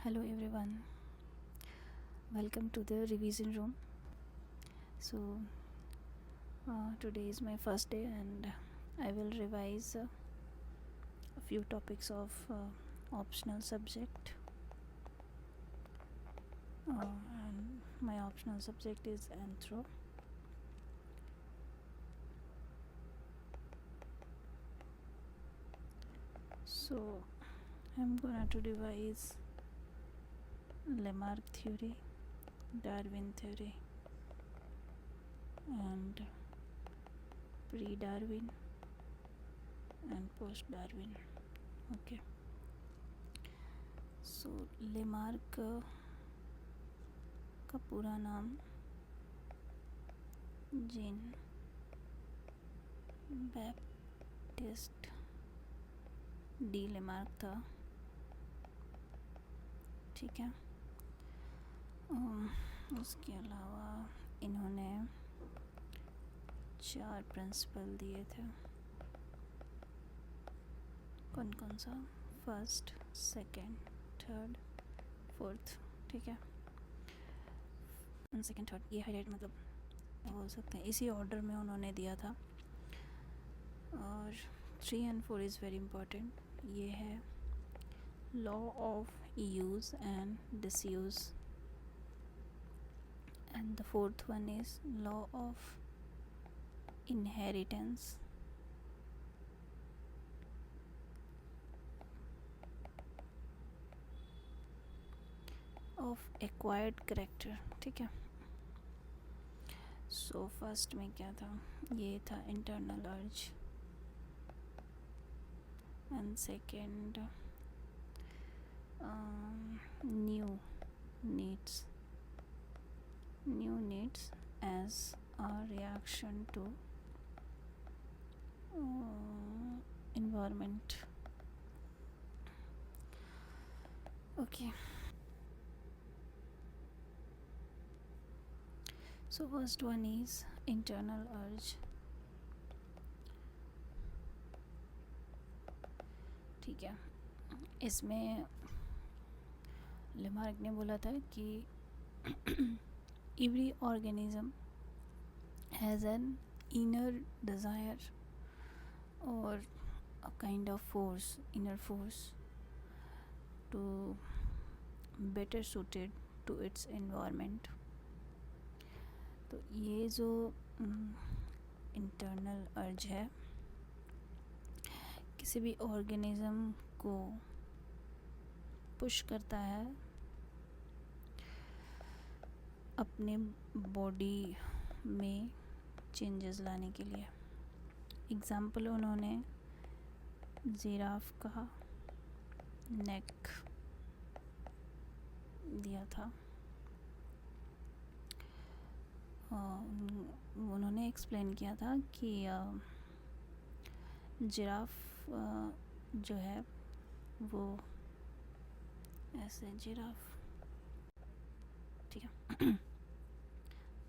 Hello everyone, welcome to the revision room. So, today is my first day and I will revise a few topics of optional subject. And my optional subject is Anthro. So, I'm gonna to revise Lamarck theory, Darwin theory, and pre-Darwin and post-Darwin. Okay. So Lamarck का पूरा नाम Jean Baptiste D Lamarck था. ठीक है. उसके अलावा इन्होंने 4 principal दिए थे. कौन कौन सा? First, second, third, fourth. ठीक है. सेकंड, थर्ड ये हाईलाइट मतलब बोल सकते हैं इसी ऑर्डर में उन्होंने दिया था. और 3 and 4 इज़ वेरी इम्पोर्टेंट. ये है law of use and disuse and the fourth one is law of inheritance of acquired character. ठीक है. सो फर्स्ट में क्या था? ये था इंटरनल अर्ज and second new needs as a reaction to environment. Okay. So first one is internal urge. ठीक है. इसमें लेमार्क ने बोला था कि every organism has an inner desire or a kind of force, inner force to better suited to its environment. तो ये जो इंटरनल अर्ज है किसी भी ऑर्गेनिज्म को पुश करता है अपने बॉडी में चेंजेस लाने के लिए. एग्ज़ाम्पल उन्होंने जिराफ का नेक दिया था. उन्होंने एक्सप्लेन किया था कि जिराफ जो है वो ऐसे जिराफ. ठीक है.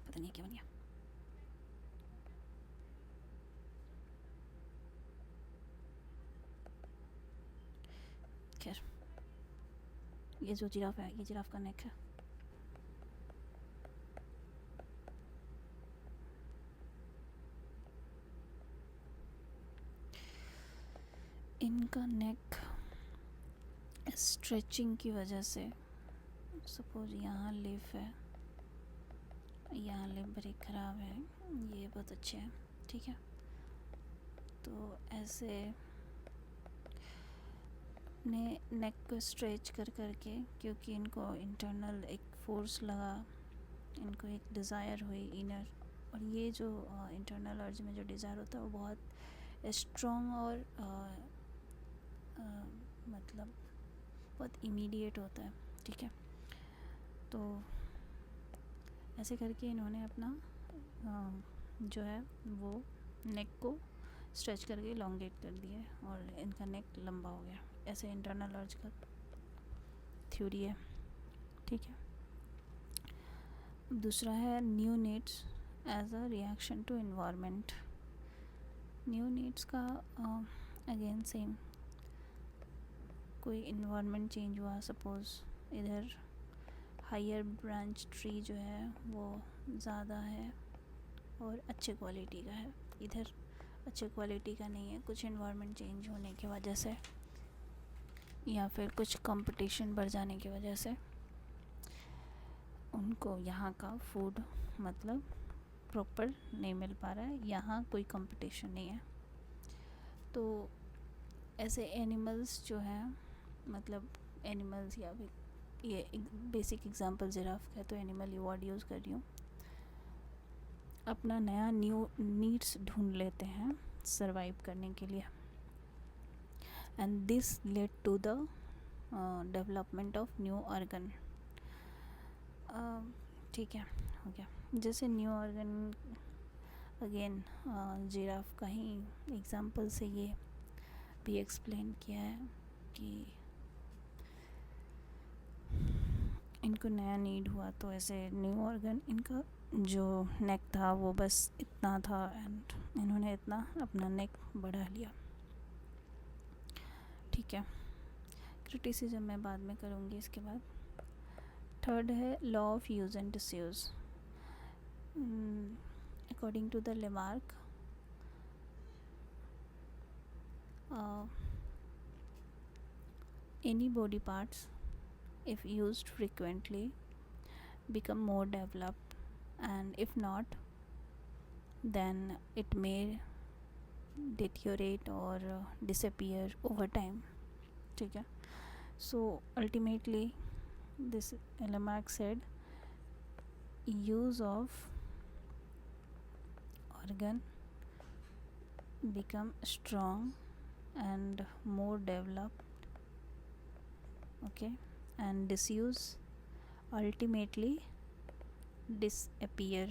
पता नहीं क्या बन गया. खैर ये जो जिराफ है ये जिराफ का नेक है. इनका नेक स्ट्रेचिंग की वजह से सपोज यहाँ लिफ है, यहाँ लिफ बड़ी ख़राब है, ये बहुत अच्छे हैं. ठीक है. तो ऐसे अपने नेक को स्ट्रेच कर करके क्योंकि इनको इंटरनल एक फोर्स लगा, इनको एक डिज़ायर हुई इनर. और ये जो इंटरनल अर्ज में जो डिज़ायर होता है वो बहुत स्ट्रॉन्ग और मतलब बहुत इमीडिएट होता है. ठीक है. तो ऐसे करके इन्होंने अपना जो है वो नेक को स्ट्रेच करके लॉन्गेट कर दिया और इनका नेक लंबा हो गया. ऐसे इंटरनल अर्ज का थ्योरी है. ठीक है. दूसरा है new needs as a reaction to environment. New needs का अगेन सेम, कोई इन्वायरमेंट चेंज हुआ, सपोज़ इधर हायर ब्रांच ट्री जो है वो ज़्यादा है और अच्छे क्वालिटी का है, इधर अच्छे क्वालिटी का नहीं है, कुछ इन्वायरमेंट चेंज होने की वजह से या फिर कुछ कंपटीशन बढ़ जाने की वजह से उनको यहाँ का फूड मतलब प्रॉपर नहीं मिल पा रहा है, यहाँ कोई कंपटीशन नहीं है। तो ऐसे एनिमल्स जो हैं, मतलब एनिमल्स या फिर ये बेसिक एग्जांपल जिराफ का है तो एनिमल ये वर्ड यूज़ कर रही हूँ, अपना नया न्यू नीड्स ढूंढ लेते हैं सरवाइव करने के लिए, and this led to the development of new organ. ठीक है, हो गया। जैसे न्यू ऑर्गन अगेन जिराफ का ही एग्जांपल से ये भी एक्सप्लेन किया है कि इनको नया नीड हुआ तो ऐसे न्यू ऑर्गन, इनका जो नेक था वो बस इतना था एंड इन्होंने इतना अपना नेक बढ़ा लिया। ठीक है, क्रिटिसिज्म मैं बाद में करूँगी इसके बाद। थर्ड है law of use and disuse. According to the Lamarck, any body parts if used frequently become more developed, and if not then it may deteriorate or disappear over time. ठीक है, so ultimately this Lamarck said use of organ become strong and more developed, okay, and disuse ultimately disappear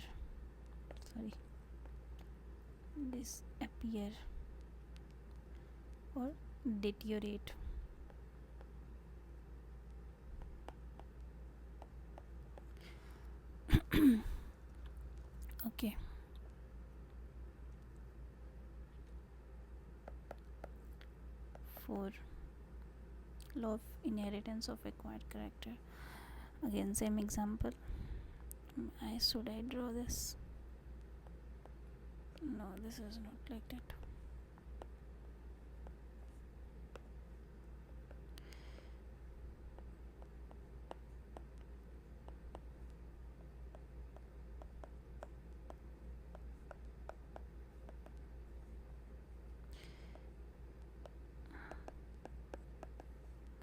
or deteriorate. Okay, for law of inheritance of acquired character, again same example. Should I draw this? No, this is not like that.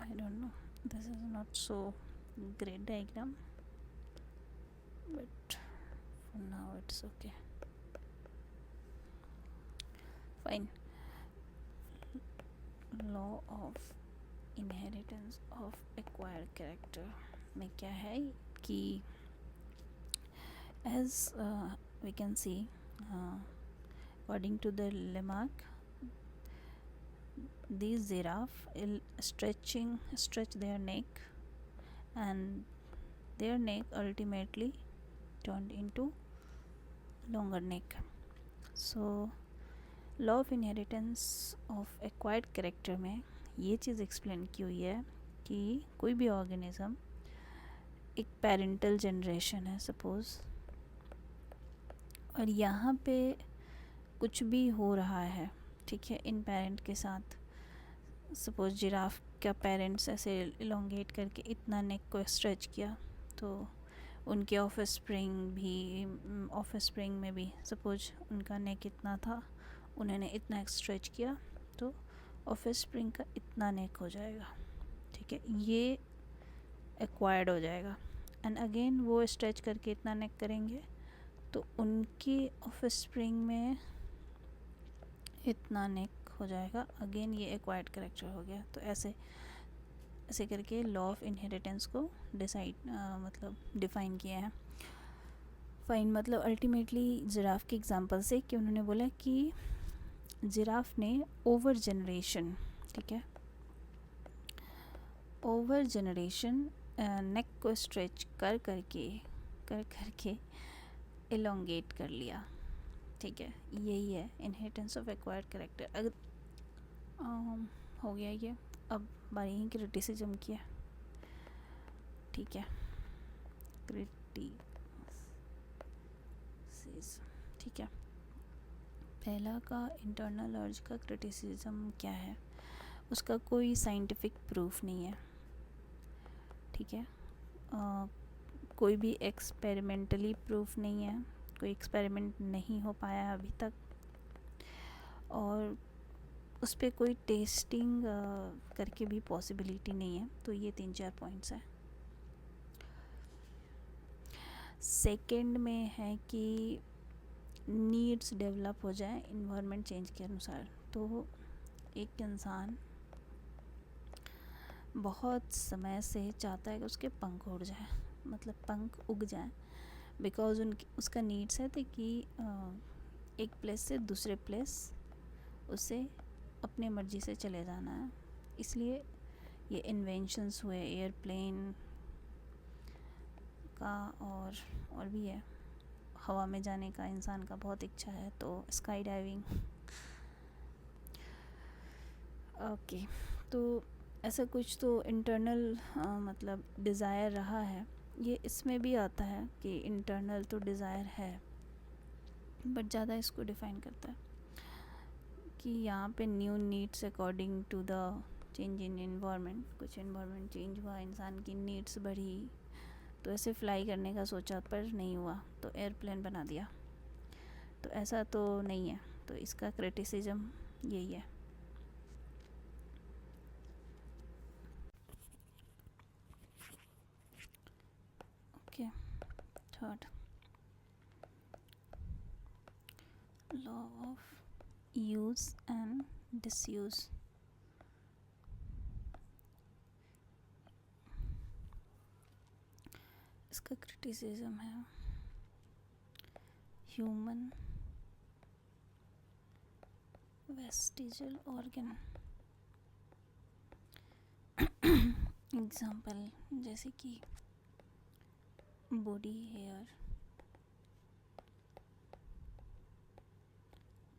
I don't know, this is not so great diagram, but for now it's okay, fine. Law of inheritance of acquired character में क्या है कि as we can see, according to the Lamarck, these giraffe stretch their neck, and their neck ultimately turned into longer neck. So law of inheritance of acquired character में ये चीज़ explain की हुई है कि कोई भी ऑर्गेनिज्म, एक पेरेंटल जनरेशन है सपोज़, और यहाँ पे कुछ भी हो रहा है, ठीक है, इन पेरेंट के साथ, सपोज़ जिराफ का पेरेंट्स ऐसे इलोंगेट करके इतना नेक को स्ट्रेच किया, तो उनके ऑफ स्प्रिंग में भी सपोज उनका नेक इतना था, उन्होंने इतना स्ट्रेच किया तो ऑफ स्प्रिंग का इतना नेक हो जाएगा। ठीक है, ये एक्वायर्ड हो जाएगा, एंड अगेन वो स्ट्रेच करके इतना नेक करेंगे तो उनकी ऑफ स्प्रिंग में इतना नेक हो जाएगा, अगेन ये एक्वायर्ड कैरेक्टर हो गया। तो ऐसे ऐसे करके लॉ ऑफ इनहेरिटेंस को मतलब डिफ़ाइन किया है। फाइन, मतलब अल्टीमेटली जिराफ के एग्जांपल से कि उन्होंने बोला कि जिराफ ने ओवर जनरेशन, ठीक है, ओवर जनरेशन नेक को स्ट्रेच कर करके एलोंगेट कर लिया। ठीक है, यही है इनहेरिटेंस ऑफ एक्वायर्ड कैरेक्टर। अगर हो गया ये, अब बारी क्रिटिसिज्म की है। ठीक है, ठीक है। पहला का इंटरनल अर्ज का क्रिटिसिज्म क्या है, उसका कोई साइंटिफिक प्रूफ नहीं है, ठीक है। कोई भी एक्सपेरिमेंटली प्रूफ नहीं है, कोई एक्सपेरिमेंट नहीं हो पाया अभी तक, और उस पर कोई टेस्टिंग करके भी पॉसिबिलिटी नहीं है। तो ये 3-4 पॉइंट्स हैं। सेकंड में है कि नीड्स डेवलप हो जाए इन्वायरमेंट चेंज के अनुसार। तो एक इंसान बहुत समय से चाहता है कि उसके पंख उड़ जाए, मतलब पंख उग जाए, बिकॉज उसका नीड्स है कि एक प्लेस से दूसरे प्लेस उसे अपने मर्ज़ी से चले जाना है। इसलिए ये इन्वेंशंस हुए एयरप्लेन का, और भी है, हवा में जाने का इंसान का बहुत इच्छा है, तो स्काई डाइविंग। ओके, तो ऐसा कुछ तो इंटरनल मतलब डिज़ायर रहा है। ये इसमें भी आता है कि इंटरनल तो डिज़ायर है, बट ज़्यादा इसको डिफ़ाइन करता है कि यहाँ पे new needs according to the change in environment. कुछ एनवायरनमेंट चेंज हुआ, इंसान की नीड्स बढ़ी, तो ऐसे फ्लाई करने का सोचा पर नहीं हुआ, तो एयरप्लेन बना दिया। तो ऐसा तो नहीं है, तो इसका क्रिटिसिज्म यही है। Okay, third, law of use and disuse. इसका क्रिटिसिज्म है ह्यूमन वेस्टिजल ऑर्गन। एग्जाम्पल जैसे कि बॉडी, हेयर,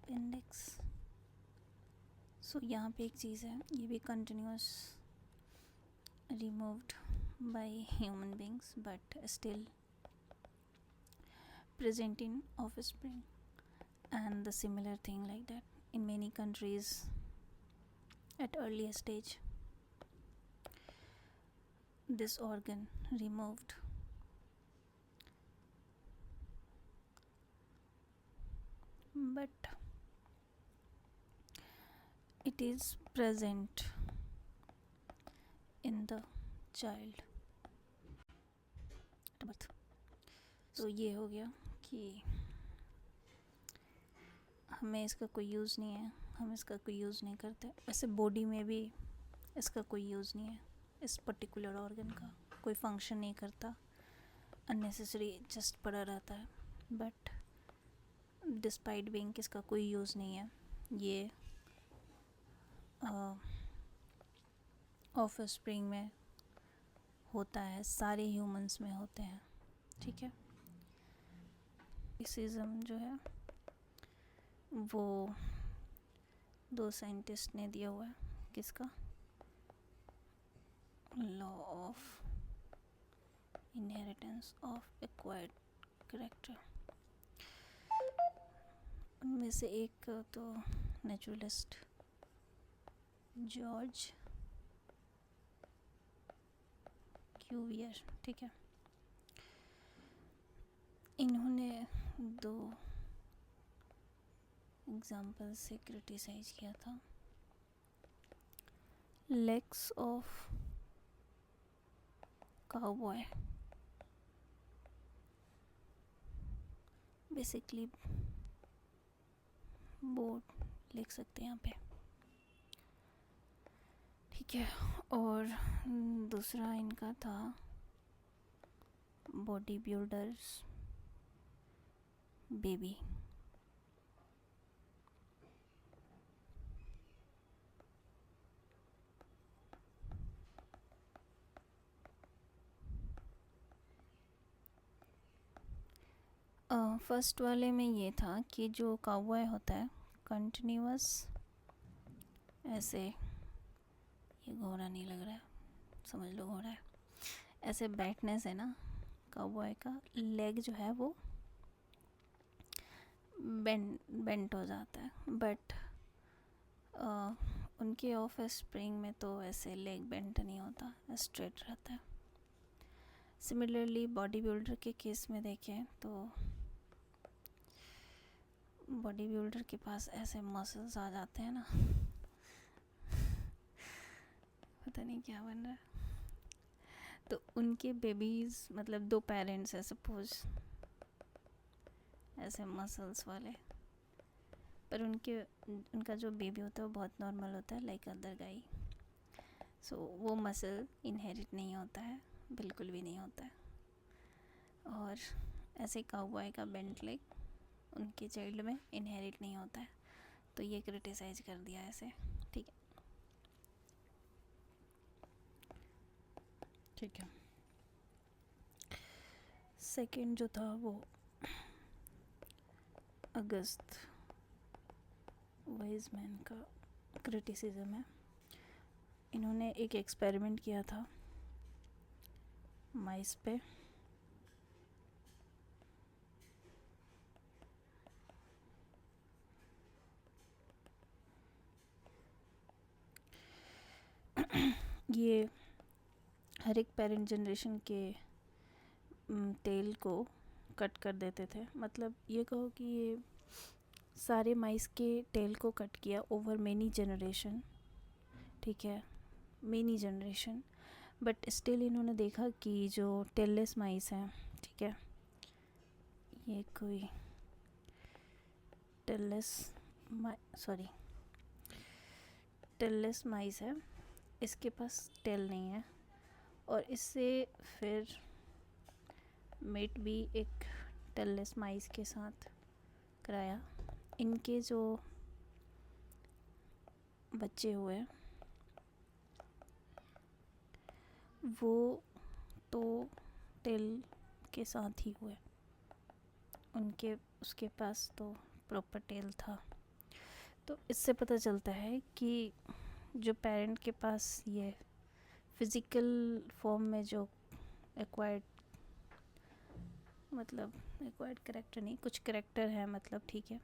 अपेंडिक्स। सो यहाँ पे एक चीज़ है, ये भी continuous removed by human beings but still present in offspring, and the similar thing like that in many countries at earlier stage this organ removed, but it is present in the child at birth. तो ये हो गया कि हमें इसका कोई use नहीं है, हम इसका कोई यूज़ नहीं करते। वैसे बॉडी में भी इसका कोई यूज़ नहीं है, इस पर्टिकुलर ऑर्गन का कोई फंक्शन नहीं करता, अननेसेसरी जस्ट पड़ा रहता है। बट डिस्पाइट बीइंग इसका कोई यूज़ नहीं है, ये ऑफ स्प्रिंग में होता है, सारे ह्यूमंस में होते हैं, ठीक है। क्रिटिसिज्म जो है वो 2 साइंटिस्ट ने दिया हुआ है। किसका? Law of inheritance of acquired character. उनमें से एक तो नेचुरलिस्ट जॉर्ज क्यूवियर, ठीक है। इन्होंने 2 एग्जाम्पल से क्रिटिसाइज किया था। Legs of cowboy, basically board लिख सकते हैं यहाँ पे, ठीक है। और दूसरा इनका था बॉडी बिल्डर्स बेबी। फर्स्ट वाले में ये था कि जो काउबॉय होता है कंटिन्यूअस, ऐसे, ये घोड़ा नहीं लग रहा है, समझ लो घोड़ा है, ऐसे बैठने से ना काउबॉय का लेग जो है वो बेंट हो जाता है, बट उनके ऑफ स्प्रिंग में तो ऐसे लेग बेंट नहीं होता, स्ट्रेट रहता है। सिमिलरली बॉडी बिल्डर के केस में देखें तो बॉडी बिल्डर के पास ऐसे मसल्स आ जाते हैं ना, पता नहीं क्या बन रहा है। तो उनके बेबीज़ मतलब 2 पेरेंट्स है सपोज, ऐसे मसल्स वाले, पर उनका जो बेबी होता है वो बहुत नॉर्मल होता है, लाइक अदर गाय। सो वो मसल इनहेरिट नहीं होता है, बिल्कुल भी नहीं होता है। और ऐसे काउबॉय का बेंट लेग उनके चाइल्ड में इनहेरिट नहीं होता है, तो ये क्रिटिसाइज कर दिया ऐसे। ठीक है, ठीक है। सेकंड जो था वो अगस्त वाइजमैन का क्रिटिसिज्म है। इन्होंने एक एक्सपेरिमेंट किया था माइस पे। ये हर एक पेरेंट जनरेशन के टेल को कट कर देते थे, मतलब ये कहो कि ये सारे माइस के टेल को कट किया ओवर मेनी जनरेशन, ठीक है, मेनी जनरेशन। बट स्टिल इन्होंने देखा कि जो टेललेस माइस हैं, ठीक है, ये कोई टेललेस माइस है, इसके पास टेल नहीं है, और इससे फिर मेट भी एक टेललेस माइस के साथ कराया। इनके जो बच्चे हुए वो तो टेल के साथ ही हुए, उसके पास तो प्रॉपर टेल था। तो इससे पता चलता है कि जो पेरेंट के पास ये फिज़िकल फॉर्म में जो एक्वायर्ड करेक्टर नहीं, कुछ करेक्टर है मतलब, ठीक है,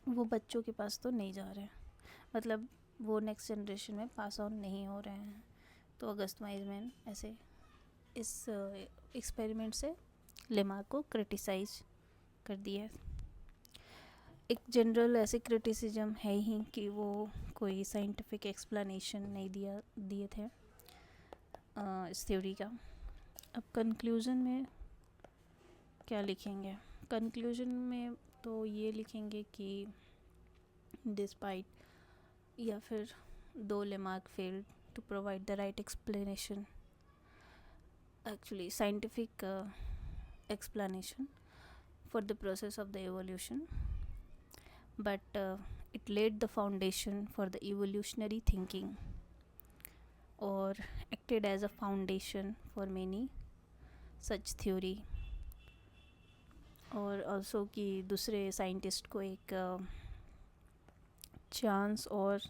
वो बच्चों के पास तो नहीं जा रहे हैं, मतलब वो नेक्स्ट जनरेशन में पास ऑन नहीं हो रहे हैं। तो अगस्त वाइजमैन ऐसे इस एक्सपेरिमेंट से लेमा को क्रिटिसाइज कर दिया। एक जनरल ऐसे क्रिटिसिज्म है ही कि वो कोई साइंटिफिक एक्सप्लेनेशन नहीं दिए थे इस थ्योरी का। अब कंक्लूज़न में क्या लिखेंगे? कंक्लूज़न में तो ये लिखेंगे कि डिस्पाइट या फिर though Lamarck failed to provide the right explanation, actually scientific explanation for the process of the evolution, but it laid the foundation for the evolutionary thinking or acted as a foundation for many such theory, और also कि दूसरे scientist को एक chance और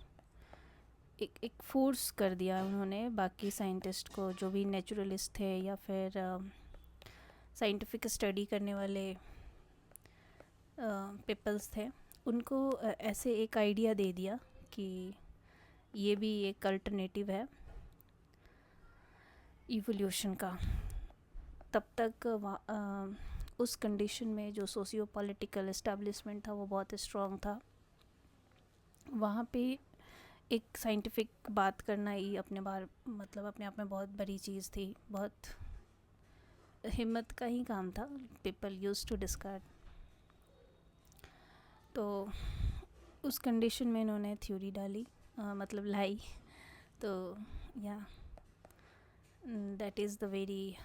एक force कर दिया उन्होंने, बाकी साइंटिस्ट को जो भी नेचुरलिस्ट थे या फिर साइंटिफिक स्टडी करने वाले पीपल्स थे, उनको ऐसे एक आइडिया दे दिया कि ये भी एक अल्टरनेटिव है इवोल्यूशन का। तब तक उस कंडीशन में जो सोशियो पॉलिटिकल इस्टेब्लिशमेंट था वो बहुत स्ट्रॉन्ग था, वहाँ पे एक साइंटिफिक बात करना ही अपने आप में बहुत बड़ी चीज़ थी, बहुत हिम्मत का ही काम था। People used to discard. तो उस कंडीशन में इन्होंने थ्योरी डाली, लाई। तो या that is the very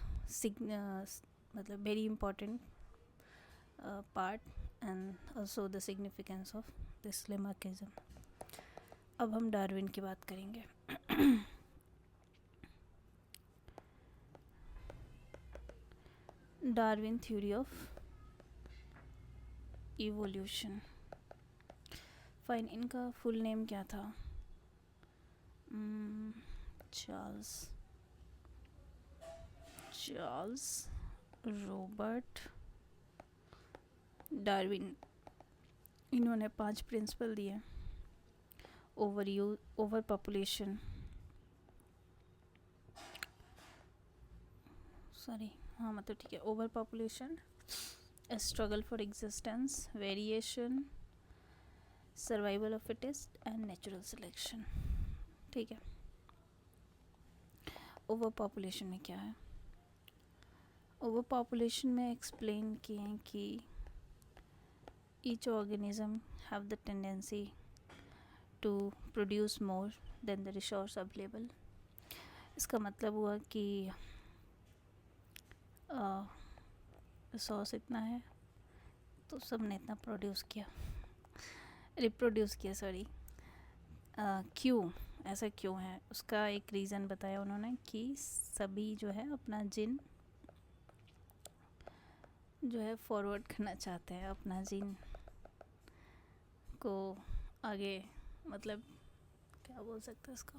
very important part and also the significance of this Lamarckism. अब हम डार्विन की बात करेंगे। Darwin theory of evolution. Fine, इनका फुल नेम क्या था? चार्ल्स रॉबर्ट डार्विन, इन्होंने 5 प्रिंसिपल दिए। ओवर पॉपुलेशन, मतलब ठीक है, over population, struggle for existence, variation, survival of fittest and natural selection. ठीक है, ओवर पॉपुलेशन में क्या है? ओवर पॉपुलेशन में एक्सप्लेन किए हैं कि each organism have the tendency to produce more than the resource available. इसका मतलब हुआ कि रिसोर्स इतना है तो सब ने इतना रिप्रोड्यूस किया क्यों ऐसा क्यों है? उसका एक रीज़न बताया उन्होंने कि सभी जो है अपना जीन जो है फॉरवर्ड करना चाहते हैं, अपना जीन को आगे, मतलब क्या बोल सकते हैं इसको,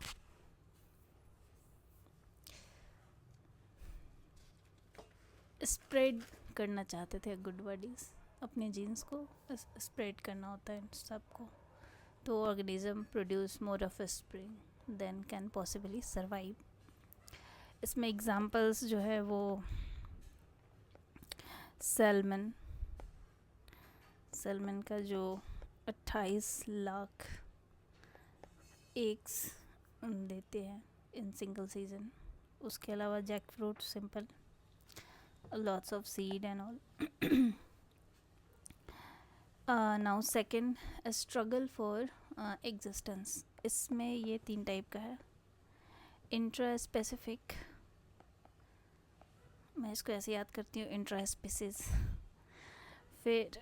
स्प्रेड करना चाहते थे। गुड बॉडीज़ अपने जीन्स को स्प्रेड करना होता है सबको, तो organism produce more offspring than can possibly survive. इसमें एग्जांपल्स जो है वो सैल्मन का जो 28 लाख एग्स देते हैं इन सिंगल सीजन। उसके अलावा jackfruit, simple, lots of seed and all. Now second, a struggle for existence. इसमें ये 3 टाइप का है। इंट्रा स्पेसिफिक, मैं इसको ऐसे याद करती हूँ, इंट्रा स्पीसीज। फिर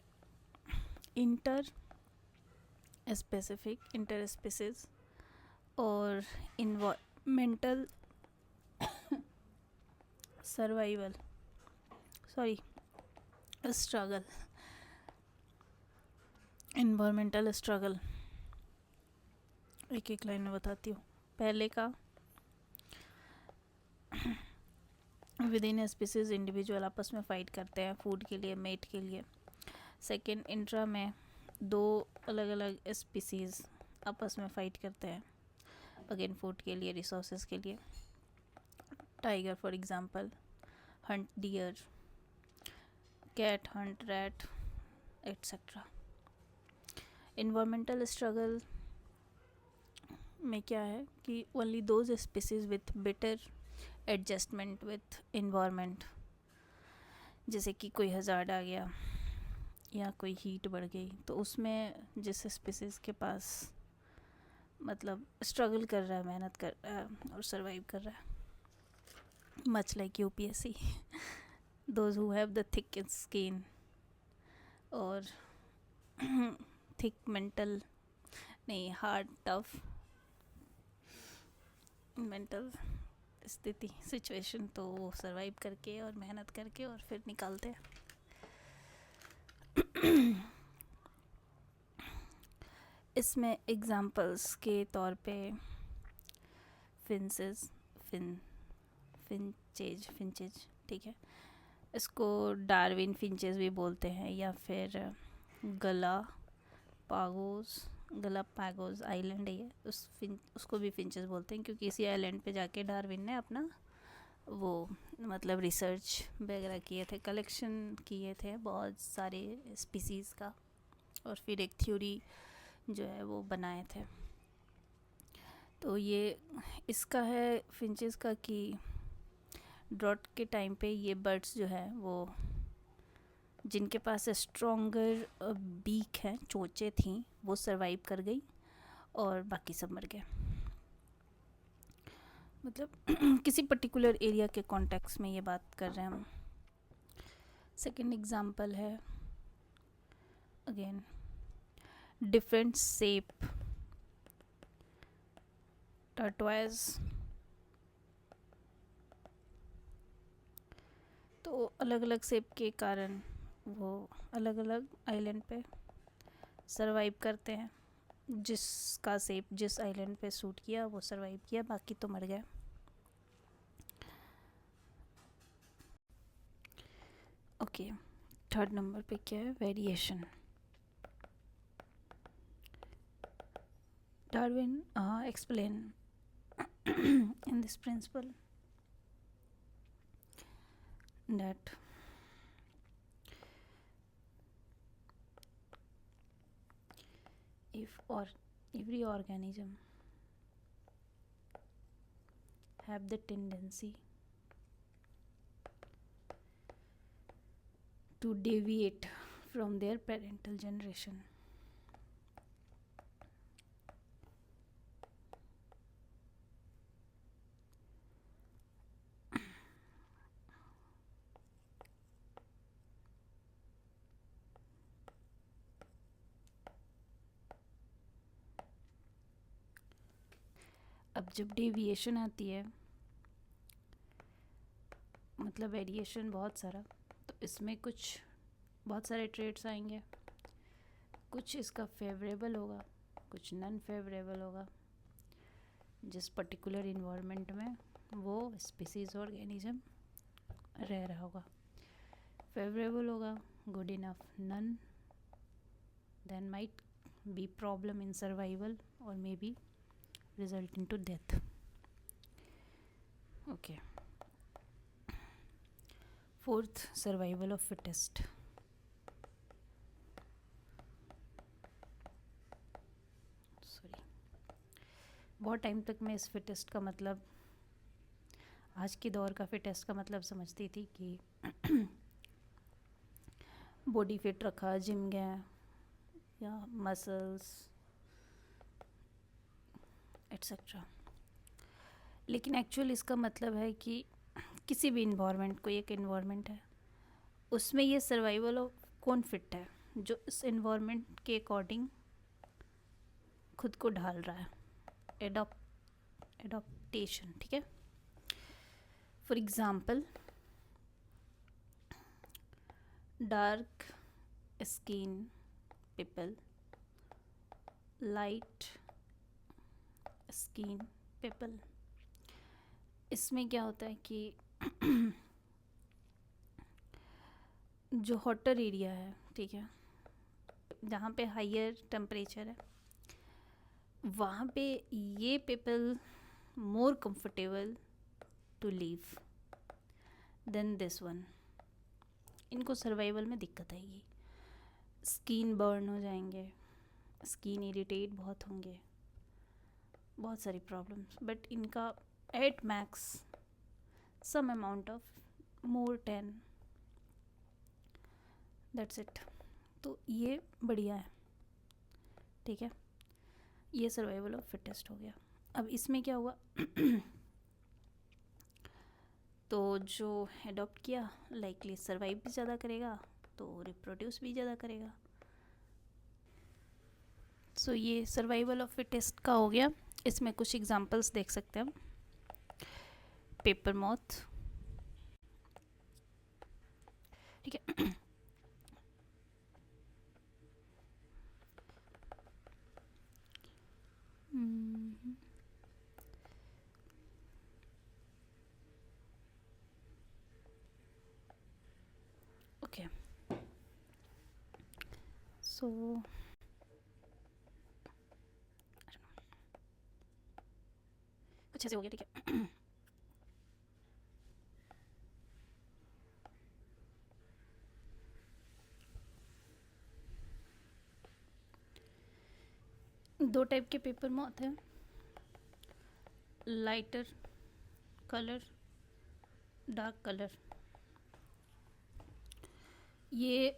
इंटर स्पीसीज और इन्वायरमेंटल स्ट्रगल, इन्वायरमेंटल स्ट्रगल। एक लाइन में बताती हूँ। पहले का विद इन स्पीसीज इंडिविजुअल आपस में फाइट करते हैं फूड के लिए, मेट के लिए। सेकेंड, इंट्रा में 2 अलग अलग स्पीसीज आपस में फाइट करते हैं अगेन फूड के लिए, रिसोर्सेज के लिए। Tiger for example hunt deer, cat hunt rat etcetera. Environmental struggle में क्या है कि only those species with better adjustment with environment, जैसे कि कोई हज़ार्ड आ गया या कोई हीट बढ़ गई, तो उसमें जिस स्पीसीज के पास मतलब स्ट्रगल कर रहा है, मेहनत कर रहा है और सर्वाइव कर रहा है, much like UPSC, those who have the thick skin और thick mental नहीं, हार्ड टफ मेंटल स्थिति, सिचुएशन, तो वो सर्वाइव करके और मेहनत करके और फिर निकालते हैं। इसमें एग्जांपल्स के तौर पे फिंचेज, ठीक है, इसको डार्विन फिंचेस भी बोलते हैं, या फिर गलापागोस आइलैंड है, उसको भी फिंचेस बोलते हैं, क्योंकि इसी आइलैंड पे जाके डार्विन ने अपना वो मतलब रिसर्च वगैरह किए थे, कलेक्शन किए थे बहुत सारे स्पीसीज़ का, और फिर एक थ्योरी जो है वो बनाए थे। तो ये इसका है फिंचेस का कि ड्रॉट के टाइम पे ये बर्ड्स जो है वो जिनके पास स्ट्रॉन्गर बीक है, चोंचें थीं, वो सरवाइव कर गई और बाकी सब मर गए। मतलब किसी पर्टिकुलर एरिया के कॉन्टेक्स्ट में ये बात कर रहे हैं हम। सेकंड एग्जांपल है अगेन डिफरेंट शेप, टर्टवाइज, तो अलग अलग शेप के कारण वो अलग अलग आइलैंड पे सरवाइव करते हैं जिसका सेप जिस आइलैंड पे सूट किया वो सरवाइव किया, बाकी तो मर गए। ओके, थर्ड नंबर पे क्या है, variation. Darwin explain in this principle that if or every organism have the tendency to deviate from their parental generation, अब जब डेविएशन आती है मतलब वेरिएशन बहुत सारा, तो इसमें कुछ बहुत सारे ट्रेड्स आएंगे, कुछ इसका फेवरेबल होगा, कुछ नॉन फेवरेबल होगा जिस पर्टिकुलर इन्वायरमेंट में वो स्पीसीज ऑर्गेनिज्म रह रहा होगा। फेवरेबल होगा good enough, none then might be problem in survival और may be resulting to death. Okay. Fourth, survival of fittest. Sorry. बहुत टाइम तक मैं इस फिटेस्ट का मतलब, आज के दौर का फिटेस्ट का मतलब समझती थी कि बॉडी फिट रखा, जिम गया या मसल्स एट्सेट्रा, लेकिन एक्चुअल इसका मतलब है कि किसी भी इन्वायरमेंट, कोई एक इन्वायरमेंट है उसमें ये सर्वाइवल ऑफ कौन फिट है, जो इस इन्वायरमेंट के अकॉर्डिंग खुद को ढाल रहा है, एडॉप्टेशन, ठीक है। For example, dark skin people, light skin people, इसमें क्या होता है कि जो हॉटर एरिया है, ठीक है, जहाँ पे हाइयर टेम्परेचर है, वहाँ पे ये people more comfortable to live than this one. इनको सर्वाइवल में दिक्कत आएगी, स्किन बर्न हो जाएंगे, स्किन इरिटेट बहुत होंगे, बहुत सारी प्रॉब्लम्स, बट इनका at max some amount of more 10, that's it. तो ये बढ़िया है, ठीक है, ये सर्वाइवल ऑफ फिटेस्ट हो गया। अब इसमें क्या हुआ तो जो एडॉप्ट किया लाइकली सर्वाइव भी ज़्यादा करेगा, तो रिप्रोड्यूस भी ज़्यादा करेगा। सो ये सर्वाइवल ऑफ फिटेस्ट का हो गया। इसमें कुछ एग्जांपल्स देख सकते हैं हम। पेपर मॉथ, ठीक है, ओके, सो अच्छे से हो गया, ठीक है। दो टाइप के पेपर मॉथ हैं, लाइटर कलर, डार्क कलर। ये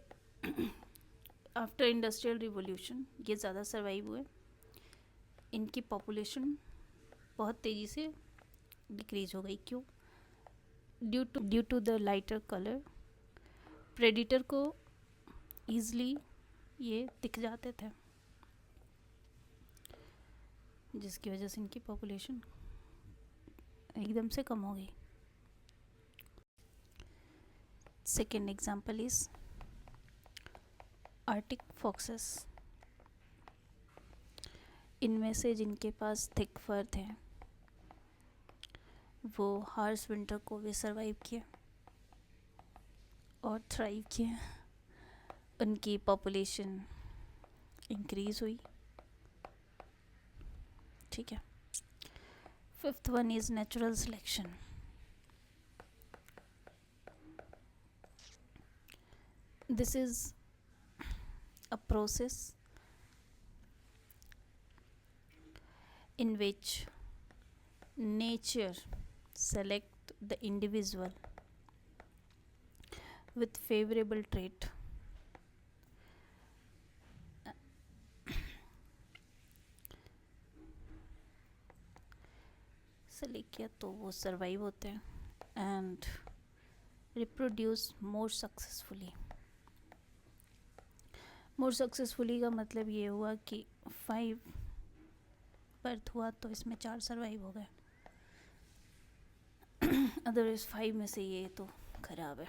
आफ्टर इंडस्ट्रियल रिवॉल्यूशन ये ज़्यादा सर्वाइव हुए, इनकी पॉपुलेशन बहुत तेज़ी से डिक्रीज हो गई। क्यों? Due to the lighter colour, predator को ईजली ये दिख जाते थे, जिसकी वजह से इनकी पॉपुलेशन एकदम से कम हो गई। Second example is Arctic foxes. इनमें से जिनके पास थिक फर थे वो हार्श विंटर को भी सरवाइव किए और थ्राइव किए। उनकी पॉपुलेशन इंक्रीज हुई। ठीक है। Fifth one is natural selection. This is a process in which nature select the individual with favorable trait select किया तो वो सर्वाइव होते हैं and reproduce more successfully. More successfully का मतलब ये हुआ कि 5 बर्थ हुआ तो इसमें 4 सर्वाइव हो गए, अदरवाइज 5 में से ये तो ख़राब है।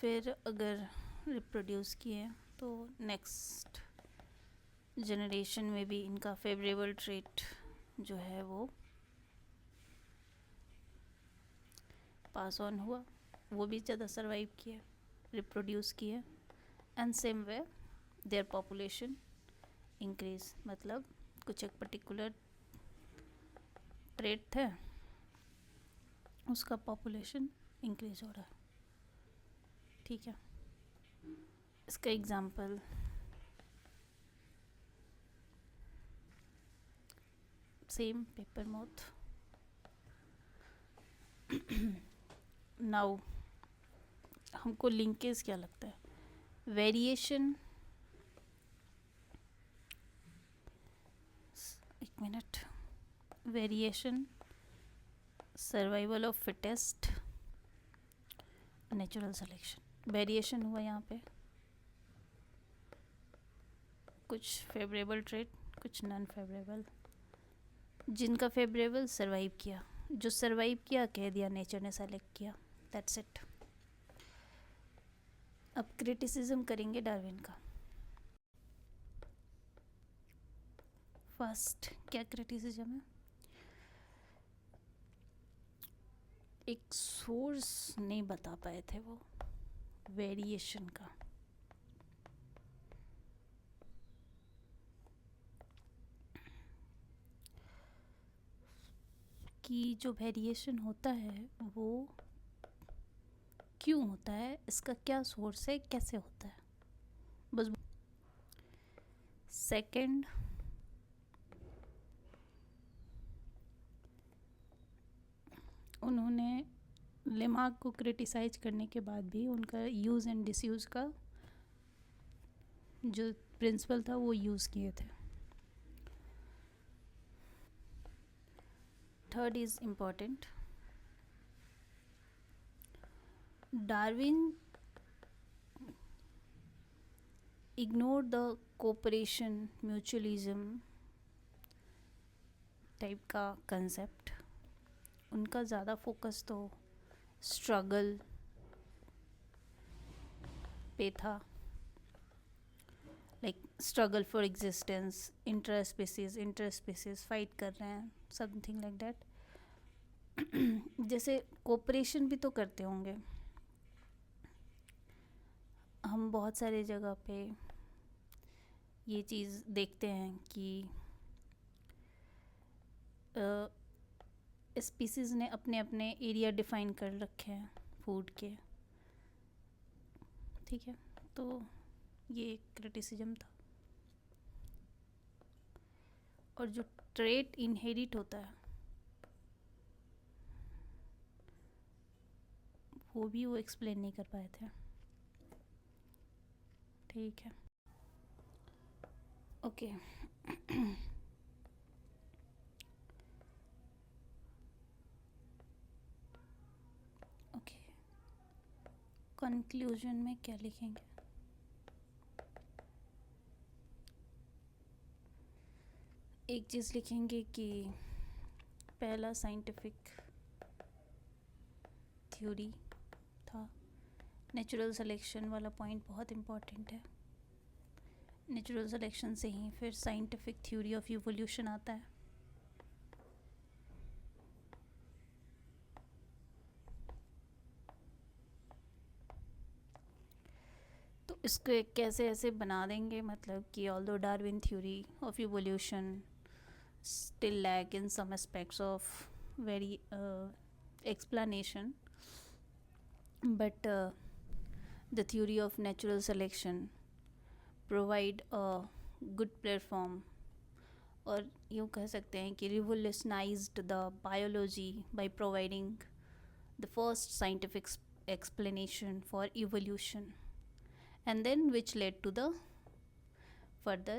फिर अगर रिप्रोड्यूस किए तो नेक्स्ट जनरेशन में भी इनका फेवरेबल ट्रेट जो है वो पास ऑन हुआ, वो भी ज़्यादा सर्वाइव किए, रिप्रोड्यूस किए and same way their population increase. मतलब कुछ एक पर्टिकुलर ट्रेट थे, उसका पॉपुलेशन इंक्रीज हो रहा है। ठीक है। इसका example same paper mouth. Now हमको लिंकेज क्या लगता है? वेरिएशन, एक minute, variation, survival of fittest, natural selection. Variation हुआ यहाँ पे, कुछ फेवरेबल ट्रेट, कुछ नॉन फेवरेबल। जिनका फेवरेबल सर्वाइव किया, जो सर्वाइव किया कह दिया नेचर ने सेलेक्ट किया, दैट्स इट। अब क्रिटिसिज्म करेंगे डार्विन का। फर्स्ट क्या क्रिटिसिज्म है? एक सोर्स नहीं बता पाए थे वो वेरिएशन का। कि जो वेरिएशन होता है वो क्यों होता है, इसका क्या सोर्स है, कैसे होता है, बस। सेकंड, उन्होंने लेमार्क को क्रिटिसाइज करने के बाद भी उनका यूज़ एंड डिसयूज़ का जो प्रिंसिपल था वो यूज़ किए थे। Third is important, Darwin ignore the cooperation mutualism type का कंसेप्ट। उनका ज़्यादा फोकस तो स्ट्रगल पे था, like struggle for existence, inter species fight कर रहे हैं, समथिंग लाइक दैट। जैसे कोऑपरेशन भी तो करते होंगे, हम बहुत सारे जगह पे ये चीज़ देखते हैं कि स्पीसीज़ ने अपने अपने एरिया डिफाइन कर रखे हैं फूड के। ठीक है, तो ये एक क्रिटिसिज्म था। और जो ट्रेट इनहेरिट होता है वो भी वो एक्सप्लेन नहीं कर पाए थे। ठीक है, ओके। ओके, कंक्लूजन में क्या लिखेंगे? एक चीज़ लिखेंगे कि पहला साइंटिफिक थ्योरी था, नेचुरल सिलेक्शन वाला पॉइंट बहुत इम्पॉर्टेंट है। नेचुरल सिलेक्शन से ही फिर साइंटिफिक थ्योरी ऑफ इवोल्यूशन आता है। तो इसको कैसे ऐसे बना देंगे, मतलब कि although Darwin theory of evolution still lack in some aspects of very explanation, but the theory of natural selection provide a good platform, और यूँ कह सकते हैं कि revolutionized the biology by providing the first scientific explanation for evolution, and then which led to the further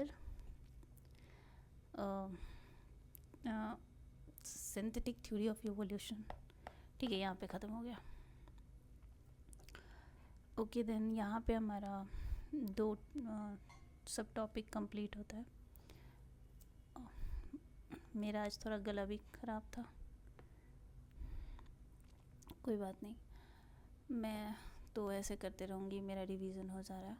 synthetic theory of evolution. ठीक है, यहाँ पे ख़त्म हो गया। ओके देन यहाँ पे हमारा 2 सब टॉपिक कंप्लीट होता है। मेरा आज थोड़ा गला भी ख़राब था, कोई बात नहीं, मैं तो ऐसे करते रहूँगी, मेरा रिवीजन हो जा रहा है।